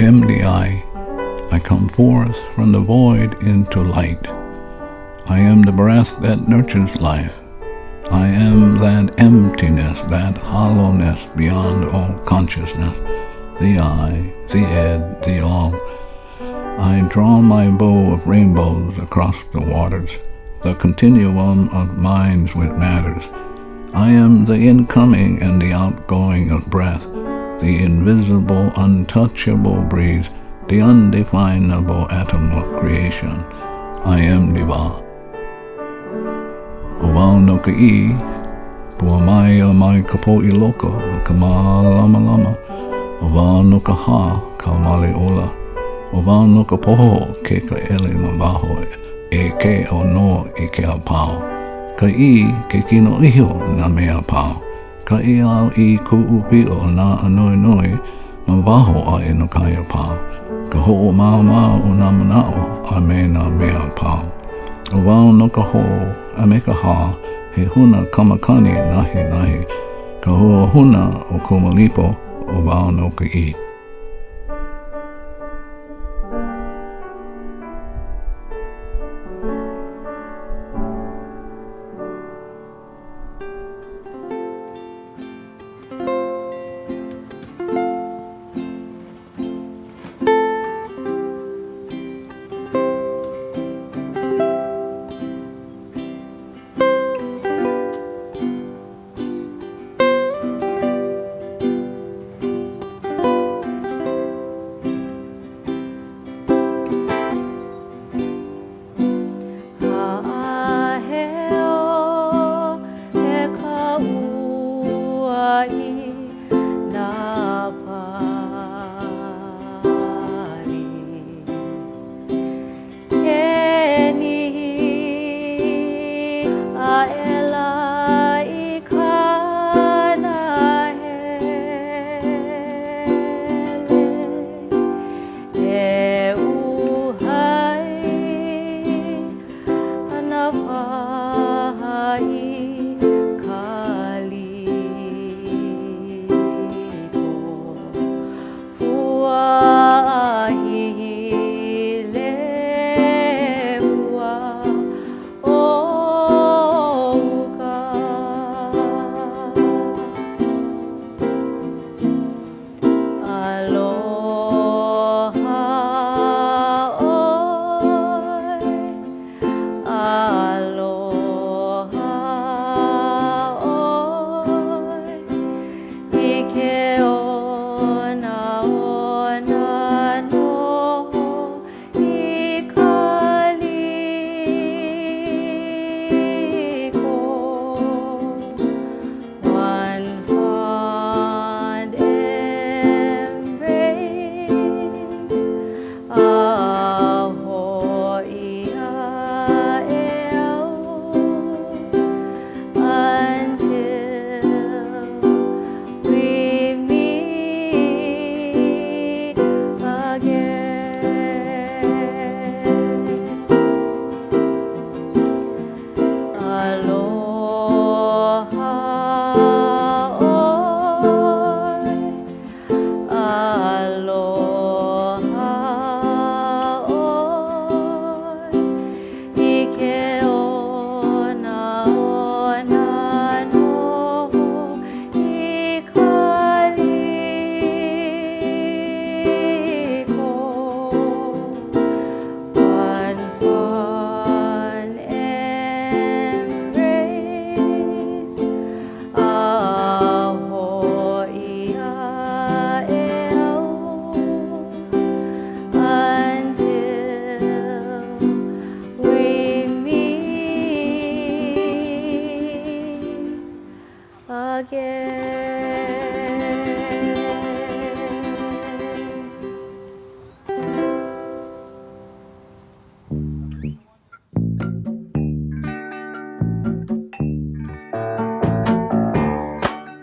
am the I come forth from the void into light. I am the breath that nurtures life. I am that emptiness, that hollowness beyond all consciousness, the I, the Ed, the All. I draw my bow of rainbows across the waters, the continuum of minds with matters. I am the incoming and the outgoing of breath, the invisible, untouchable breeze, the undefinable atom of creation. I am Diva. O wau no ka I, pua mai a mai ka po I loka, ka ma lama lama. O wau no ka ha, ka male ola. O wau no ka poho, ke ka ele ma waho, e ke o no I ke a pao. Ka I, ke kino iho na mea pao. Ka I au I ku upi o na anoi noi, ma waho a e no kaya pao. Ka ho o maa maa o na manao, a me na mea pao. O wau no ka ho, a me ka ha, he huna kamakani nahi nahi, ka hoa huna o kumalipo o wau no ka I.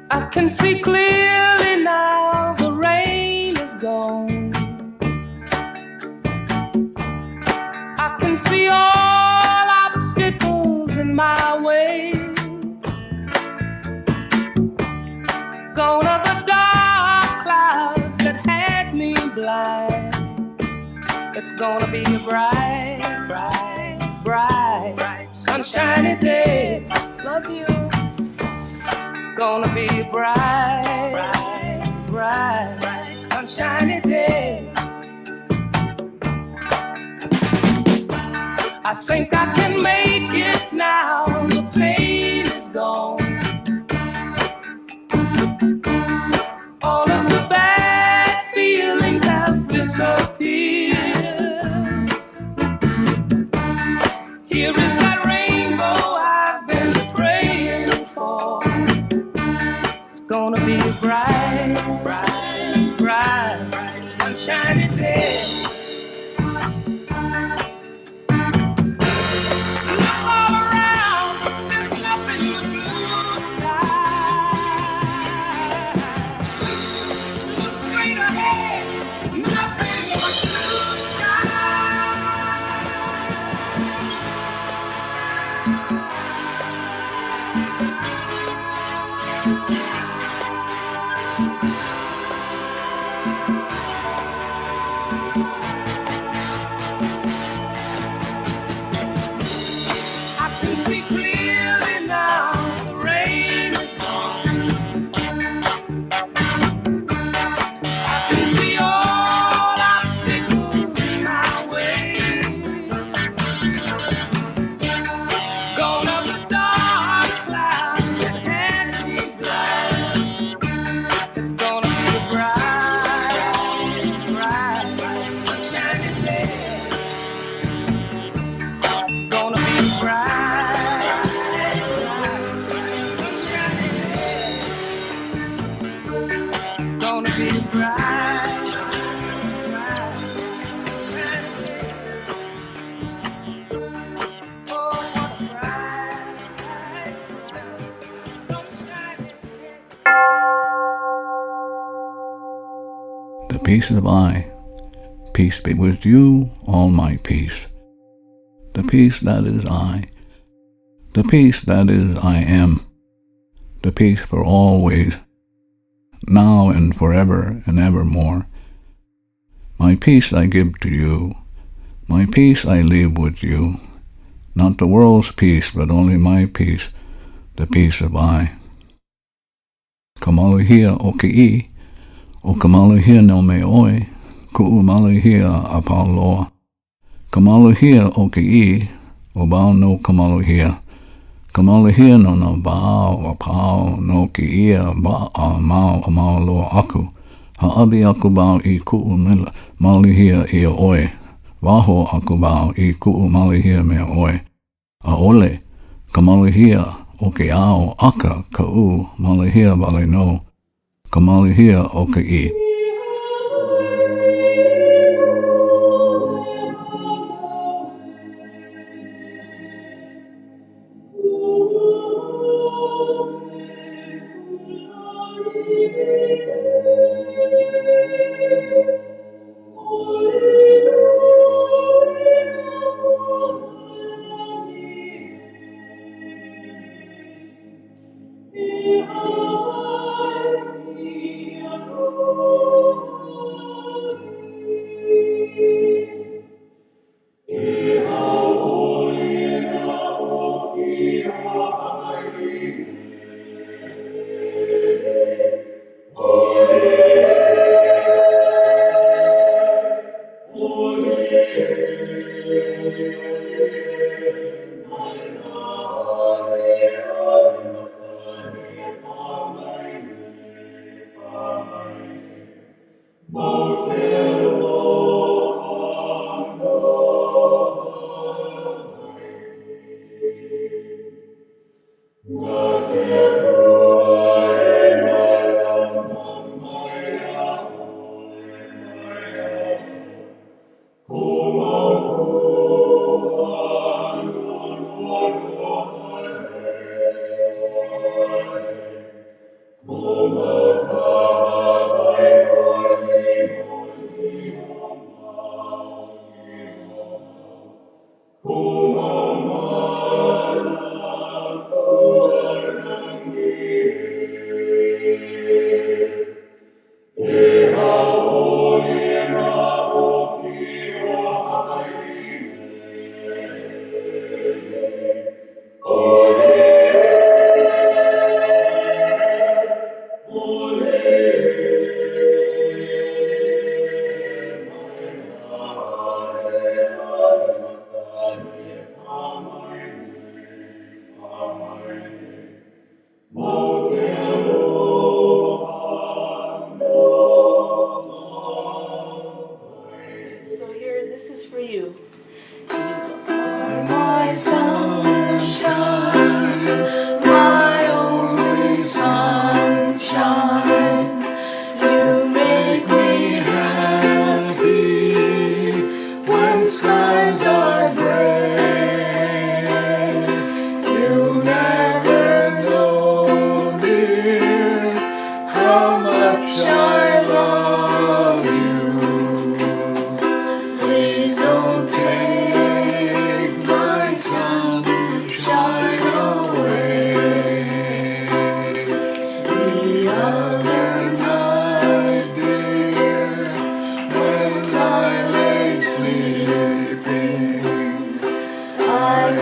I can see clearly now, the rain is gone. I can see all obstacles in my way. Gone are the dark clouds that had me blind. gonna be a bright, bright, bright, bright, sunshiny day. Love you. It's gonna be a bright, bright, bright, bright, sunshiny day. I think I can make it now. The pain is gone. All of the bad feelings have disappeared. Here is that rainbow I've been praying for. It's gonna be a bright, bright, bright, bright, sunshiny day. Look all around, there's nothing but blue sky. Look straight ahead, nothing but blue sky. I can see clearly now, the rain is gone. I can see all obstacles in my way. Gone up the dark clouds that had me blind. It's gonna be a bright, bright, bright, sunshiny day. It's gonna be a bright, bright, bright, sunshiny day. Gonna be a bright, bright, sunshiny day. Oh, what a bright, sunshiny day. The peace of I. Peace be with you, all my peace. The peace that is I. The peace that is I am. The peace for always, now and forever and evermore. My peace I give to you. My peace I leave with you. Not the world's peace, but only my peace, the peace of I. Kamalahia o ke'i, o kamalahia no me oi, ku'u malahia a pauloa. Kamalahia o ke'i, o bao no kamalahia. Kamalahia no na bao a pao no ke'ia ba a mau loa aku. Ha'abi aku bao I ku'u malahia I a oi. Waho aku bao I ku'u malahia me a oi. A ole, kamalahia o ke ao aka ka'u malahia vale no. Kamalahia o ke'i.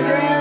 dream.